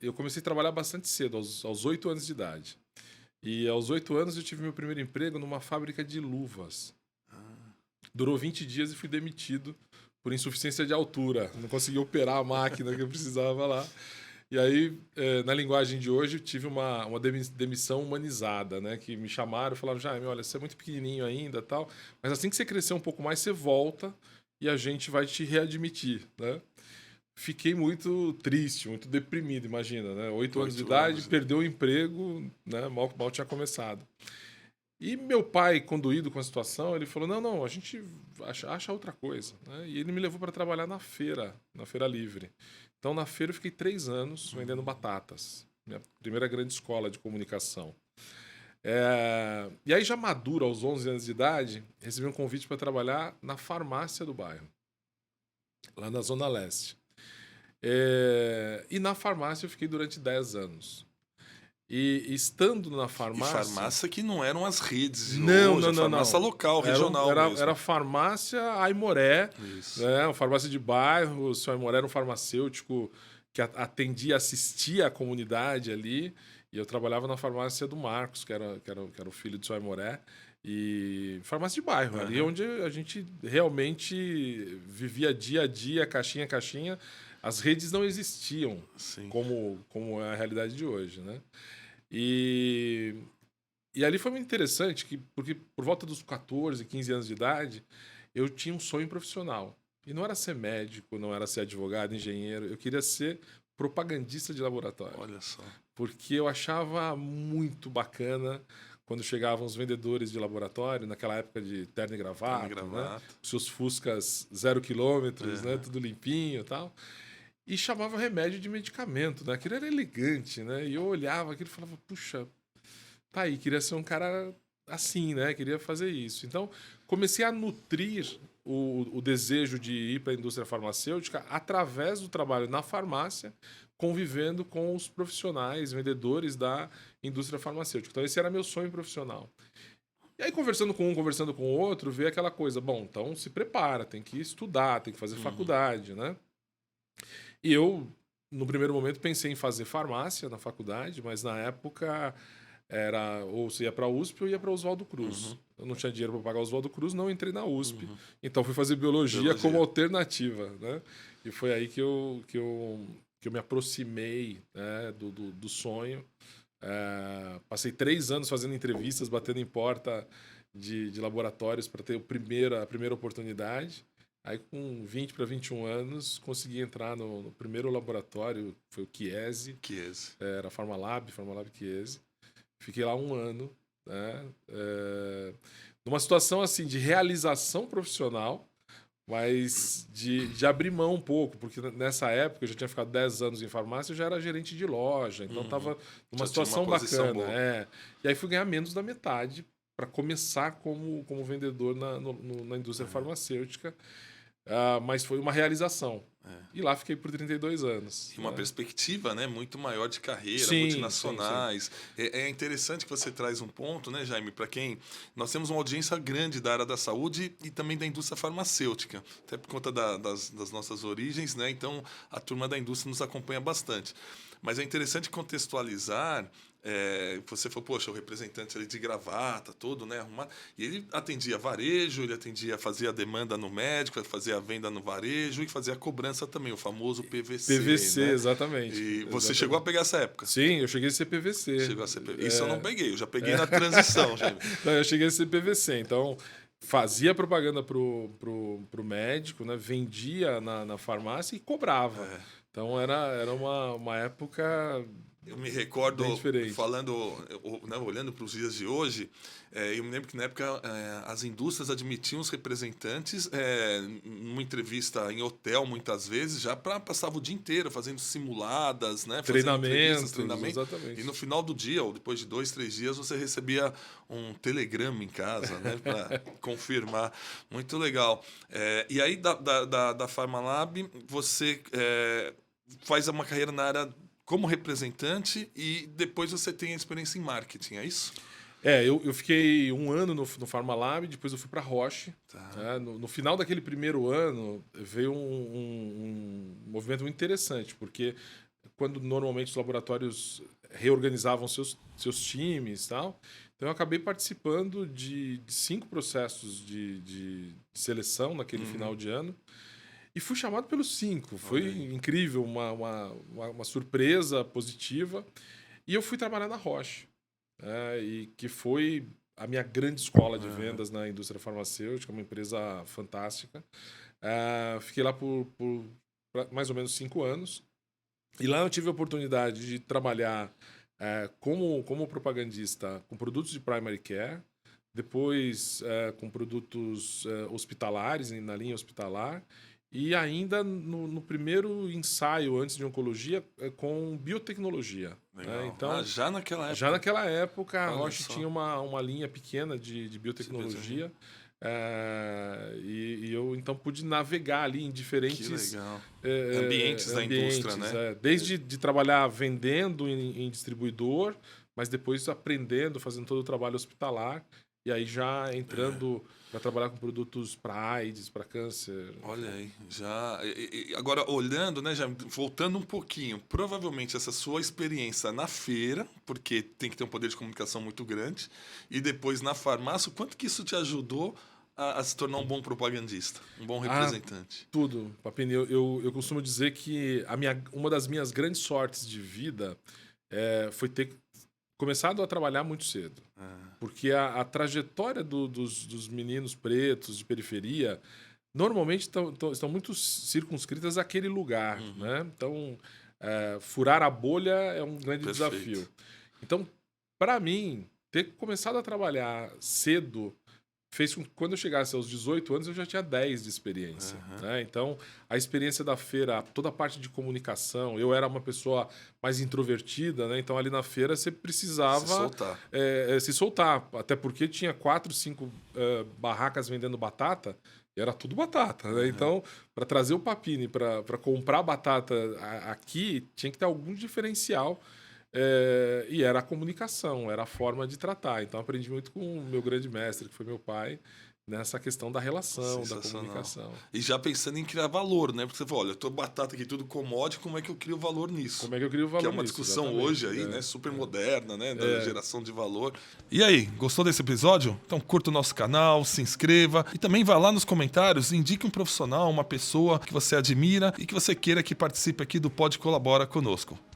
eu comecei a trabalhar bastante cedo, aos 8 anos de idade. E aos 8 anos eu tive meu primeiro emprego numa fábrica de luvas. Durou 20 dias e fui demitido por insuficiência de altura. Não consegui operar a máquina que eu precisava lá. E aí, na linguagem de hoje, eu tive uma demissão humanizada, né? Que me chamaram e falaram, Jaime, olha, você é muito pequenininho ainda, tal, mas assim que você crescer um pouco mais, você volta e a gente vai te readmitir, né? Fiquei muito triste, muito deprimido, imagina, né? 8 anos de 8 idade, anos, né? perdeu o emprego, né? Mal tinha começado. E meu pai, conduído com a situação, ele falou, não, a gente acha outra coisa, né? E ele me levou para trabalhar na feira livre. Então, na feira eu fiquei 3 anos vendendo batatas. Minha primeira grande escola de comunicação. E aí, já maduro, aos 11 anos de idade, recebi um convite para trabalhar na farmácia do bairro, lá na Zona Leste. E na farmácia eu fiquei durante 10 anos. E estando na E farmácia... farmácia que não eram as redes de Não, hoje, não, a não, farmácia não. local, regional mesmo. Era farmácia Aimoré, Isso. né? Uma farmácia de bairro. O seu Aimoré era um farmacêutico que atendia, assistia a comunidade ali. E eu trabalhava na farmácia do Marcos, que era o filho do seu Aimoré. E farmácia de bairro, ali onde a gente realmente vivia dia a dia, caixinha a caixinha. As redes não existiam Sim. como é a realidade de hoje, né? E ali foi muito interessante, porque por volta dos 14, 15 anos de idade, eu tinha um sonho profissional. E não era ser médico, não era ser advogado, engenheiro, eu queria ser propagandista de laboratório. Olha só. Porque eu achava muito bacana quando chegavam os vendedores de laboratório, naquela época de terno e gravata, né? Seus Fuscas 0 quilômetros, né? Tudo limpinho e tal. E chamava remédio de medicamento, né? Aquilo era elegante, né? E eu olhava aquilo e falava, puxa, tá aí, queria ser um cara assim, né? Queria fazer isso. Então, comecei a nutrir o desejo de ir para a indústria farmacêutica através do trabalho na farmácia, convivendo com os profissionais, vendedores da indústria farmacêutica. Então, esse era meu sonho profissional. E aí, conversando com um, conversando com o outro, veio aquela coisa, bom, então se prepara, tem que estudar, tem que fazer faculdade, né? E eu, no primeiro momento, pensei em fazer farmácia na faculdade, mas na época era ou você ia para a USP ou ia para Oswaldo Cruz. Eu não tinha dinheiro para pagar Oswaldo Cruz, não entrei na USP. Então fui fazer biologia como alternativa, né? E foi aí que eu me aproximei, né, do sonho. Passei 3 anos fazendo entrevistas, batendo em porta de laboratórios para ter a primeira oportunidade. Aí, com 20 para 21 anos, consegui entrar no primeiro laboratório, foi o Chiesi. Era a Farmalab Chiesi. Fiquei lá 1 ano, né? Numa situação assim de realização profissional, mas de abrir mão um pouco, porque nessa época eu já tinha ficado 10 anos em farmácia, eu já era gerente de loja, então estava numa situação bacana. E aí fui ganhar menos da metade para começar como vendedor na indústria farmacêutica. Mas foi uma realização. E lá fiquei por 32 anos. E uma perspectiva, né, muito maior de carreira, sim, multinacionais. Sim. É interessante que você traz um ponto, né, Jaime, para quem... Nós temos uma audiência grande da área da saúde e também da indústria farmacêutica, até por conta das nossas origens, né? Então, a turma da indústria nos acompanha bastante. Mas é interessante contextualizar... você falou, poxa, o representante ali de gravata, todo, né, arrumado. E ele atendia varejo, fazia a demanda no médico, fazia a venda no varejo e fazia a cobrança também, o famoso PVC. PVC, né? exatamente. E você chegou a pegar essa época? Sim, eu cheguei a ser PVC. Chegou a ser PVC. Isso eu não peguei, eu já peguei na transição, Jaime. Não, eu cheguei a ser PVC, então fazia propaganda pro médico, né? Vendia na farmácia e cobrava. Então era uma época... Eu me recordo, falando, né, olhando para os dias de hoje, eu me lembro que na época as indústrias admitiam os representantes numa entrevista em hotel, muitas vezes, já passava o dia inteiro fazendo simuladas, né, treinamentos, exatamente. E no final do dia, ou depois de 2, 3 dias, você recebia um telegrama em casa, né, para confirmar. Muito legal. E aí, da Farmalab, você faz uma carreira na área como representante e depois você tem a experiência em marketing, é isso? Eu fiquei 1 ano no Farmalab, depois eu fui para a Roche. Tá. No final daquele primeiro ano, veio um movimento muito interessante, porque quando normalmente os laboratórios reorganizavam seus times e tal. Então, eu acabei participando de 5 processos de seleção naquele final de ano. E fui chamado pelos 5. Foi incrível, uma surpresa positiva. E eu fui trabalhar na Roche, e que foi a minha grande escola de vendas na indústria farmacêutica, uma empresa fantástica. Fiquei lá por mais ou menos 5 anos. E lá eu tive a oportunidade de trabalhar como propagandista com produtos de primary care, depois com produtos hospitalares, na linha hospitalar, e ainda no primeiro ensaio antes de oncologia com biotecnologia. Né? Então, já naquela época? Já naquela época, a Roche tinha uma linha pequena de biotecnologia. E eu então pude navegar ali em diferentes ambientes da indústria, né? Desde de trabalhar vendendo em distribuidor, mas depois aprendendo, fazendo todo o trabalho hospitalar, e aí já entrando para trabalhar com produtos para AIDS, para câncer. Olha aí, já. Agora, olhando, né, já voltando um pouquinho, provavelmente essa sua experiência na feira, porque tem que ter um poder de comunicação muito grande, e depois na farmácia, o quanto que isso te ajudou a se tornar um bom propagandista, um bom representante? Tudo, Papini. Eu costumo dizer que uma das minhas grandes sortes de vida foi ter começado a trabalhar muito cedo. Porque a trajetória dos meninos pretos de periferia normalmente estão muito circunscritas àquele lugar. Né? Então, furar a bolha é um grande desafio. Então, para mim, ter começado a trabalhar cedo fez com que, quando eu chegasse aos 18 anos, eu já tinha 10 de experiência. Né? Então, a experiência da feira, toda a parte de comunicação, eu era uma pessoa mais introvertida, né? Então ali na feira você precisava se soltar. Até porque tinha 4, 5 barracas vendendo batata, e era tudo batata. Né? Então, para trazer o Papini, para comprar batata aqui, tinha que ter algum diferencial. E era a comunicação, era a forma de tratar. Então, aprendi muito com o meu grande mestre, que foi meu pai, nessa questão da relação, da comunicação. E já pensando em criar valor, né? Porque você falou, olha, eu tô batata aqui, tudo commodity, como é que eu crio valor nisso? Como é que eu crio valor nisso? Que é uma discussão hoje aí, né? Super moderna, né? Da geração de valor. E aí, gostou desse episódio? Então curta o nosso canal, se inscreva e também vá lá nos comentários e indique um profissional, uma pessoa que você admira e que você queira que participe aqui do Pod Colabora conosco.